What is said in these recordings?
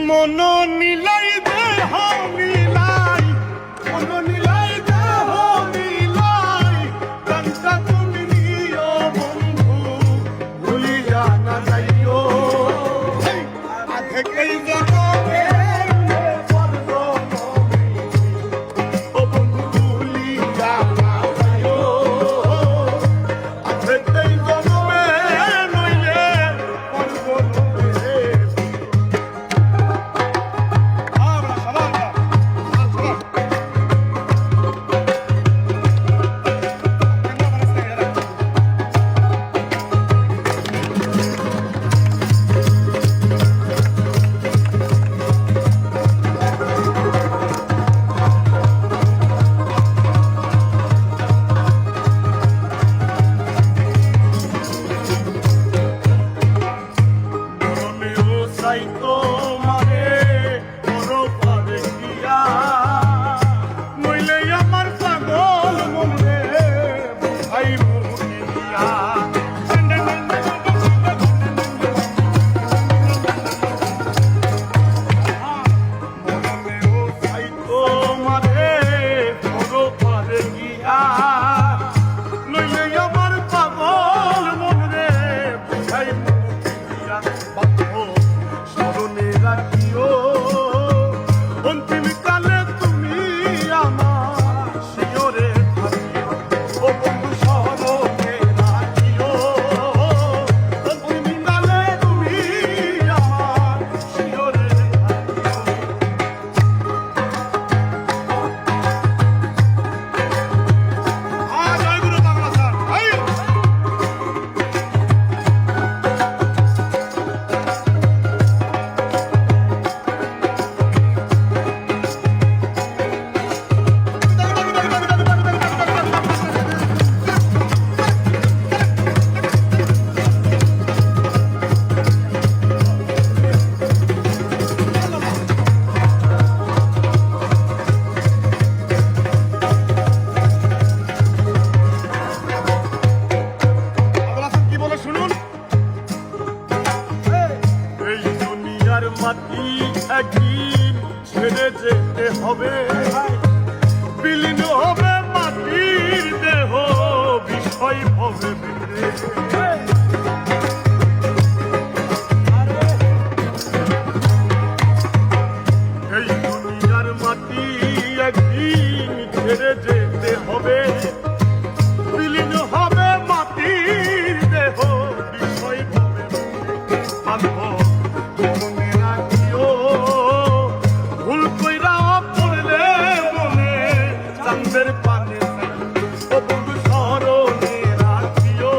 মন নীলাই দেহ নীলাই, মন নীলাই দেহ নীলাই, প্রাণটা তুমি নিও বন্ধু, ভুলিয়া না যাইও। থেকেই জনমে ও বন্ধু ভুলিয়া না যাইও, থেকেই জনমে নইলে পরবর্তীতে। মাটি একদিন ছেড়ে যেতে হবে, বিলীন হবে মাটির দেহ, বিষয় হবে এই দুনিয়ার মাটি একদিন ছেড়ে যেতে হবে, বিলীন হবে মাটির দেহ, বিষয় হবে ভুল কইরা পড়লে মনে চাঁদের পানে ও বন্ধু স্মরণে রাখিও।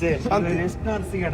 হয়েছে শান্তি। রেস্ট না আর সিগারেট